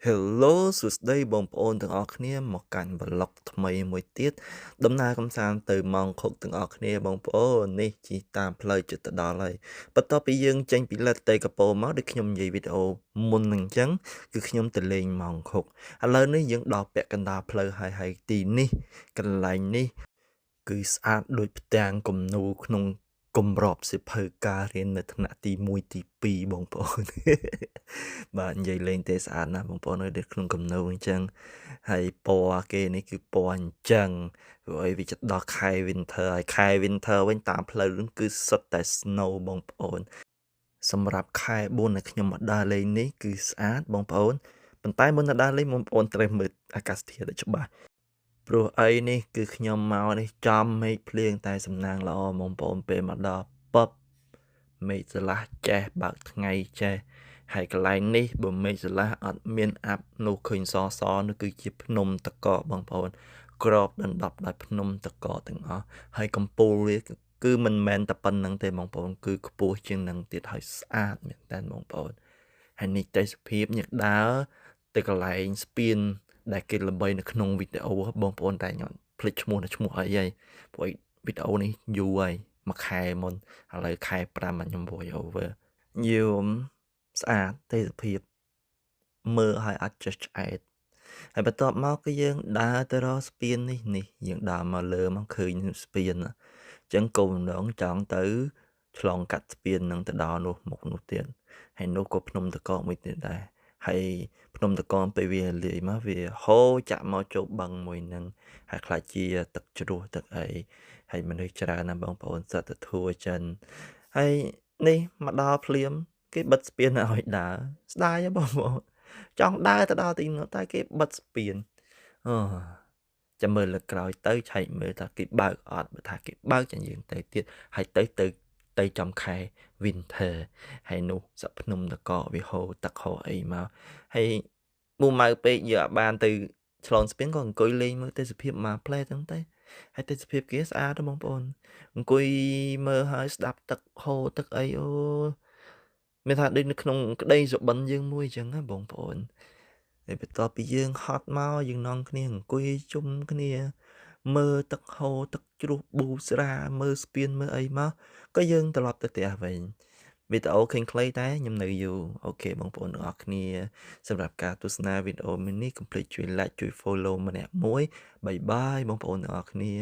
Hello សួស្តីបងប្អូនទាំងអស់គ្នាមកកាន់ប្លុកថ្មីមួយទៀតដំណើរកម្សាន្តទៅម៉ោងខុកទាំងអស់គ្នាបងប្អូននេះជិះតាមផ្លូវជិតទៅដល់ហើយបន្ទាប់ពីយើងចេញពីលទ្ធតេកពរមកដូចខ្ញុំនិយាយវីដេអូមុននឹងអញ្ចឹងគឺខ្ញុំទៅលេងម៉ោងខុកឥឡូវនេះយើងដល់ពាក់កណ្ដាលផ្លូវហើយទីនេះកន្លែងនេះគឺស្អាតដូចផ្ទាំងគំនូរក្នុងគម្របសៀវភៅការរៀននៅថ្នាក់ទី1ទី2បងប្អូន បាទនិយាយលេងទេស្អាតណាស់បងប្អូនអើយដូចក្នុងគំនូរអញ្ចឹងហើយពណ៌គេនេះគឺពណ៌អញ្ចឹងព្រោះអីវាជិតដល់ខែ Winter ហើយខែ Winter វិញតាមផ្លូវហ្នឹងគឺសុទ្ធតែ snow បងប្អូនសម្រាប់ខែ4ដែលខ្ញុំមកដើរលេងនេះគឺស្អាតបងប្អូនប៉ុន្តែមុននឹងដើរលេងបងប្អូនត្រូវមើលអាកាសធាតុឲ្យច្បាស់ព្រោះអីនេះគឺខ្ញុំមកនេះចំមេឃភ្លៀងតែសំណាងល្អបងប្អូនពេលមកដល់ពឹបមេឃស្រឡះចេះបើកថ្ងៃចេះហើយកន្លែងនេះបើមេឃស្រឡះអត់មានអាប់នោះឃើញសនោះគឺជាភ្នំតកកបងប្អូនក្របដណ្ដប់ដោយភ្នំតកកទាំងអស់ហើយកំពូលវាគឺមិនមែនតែប៉ុណ្្នឹងទេបងប្អូនគឺខ្ពស់ជាងនឹងទៀតហើយស្អាតមែនតើបងប្អូនហើយនេះទេសភាពញឹកដើរទៅកន្លែងស្ពានដែលគេល្បីនៅក្នុងវីដេអូបងប្អូនតែខ្ញុំភ្លេចឈ្មោះអីហើយព្រោះវីដេអូនេះយូរហើយមួយខែមុនឥឡូវខែ5ខ្ញុំ voice over យំស្អាតទេសភាពមើលឲ្យអត់ចេះឆ្អែតហើយបន្ទាប់មកគឺយើងដើរទៅរកស្ពាននេះយើងដើរមកលើមកឃើញស្ពានអញ្ចឹងគោលបំណងចង់ទៅឆ្លងកាត់ស្ពាននឹងទៅដល់នោះមុខនោះទៀតហើយនោះក៏ភ្នំតកកមួយទៀតដែរហើយភ្នំតកកពេលវាលាយមកវាហូរចាក់មកចូលបឹងមួយនឹងហើយខ្លាចជាទឹកជ្រោះទឹកអីហើយមនុស្សច្រើនណាស់បងប្អូនសត្វទធัวចិនហើយនេះមកដល់ភ្លាមគេបិទស្ពានឲ្យដើរស្ដាយហ៎បងប្អូនចង់ដើរទៅដល់ទីនោះតែគេបិទស្ពានអូចាំមើលលើកក្រោយទៅឆែកមើលថាគេបើកអត់បើថាគេបើកចាំយើងទៅទៀតហើយទៅចំខែ Winter ហើយនោះសត្វភ្នំតកវាហូរទឹកហូរអីមកហើយមុំម៉ៅពេកយើងអាចបានទៅឆ្លងស្ពានក៏អង្គុយលេងមើលទេសភាពមកផ្លែហ្នឹងទៅហើយទេសភាពគេស្អាតបងប្អូនអង្គុយមើលហើយស្ដាប់ទឹកហូរទឹកអីអូមានថាដូចនៅក្នុងក្តីសុបិនយើងមួយអញ្ចឹងណាបងប្អូនហើយបន្ទាប់ពីយើងហត់មកយើងនាំគ្នាអង្គុយជុំគ្នាមើលទឹកហូរទឹកជ្រោះប៊ូស្រាមើលស្ពានមើលអីមកក៏យើងត្រឡប់ទៅផ្ទះវិញវីដេអូខ្លីៗតែខ្ញុំនៅយូរអូខេបងប្អូនទាំងអស់គ្នាសម្រាប់ការទស្សនាវីដេអូមួយនេះកុំភ្លេចជួយ like ជួយ follow ម្នាក់មួយបាយបាយបងប្អូនទាំងអស់គ្នា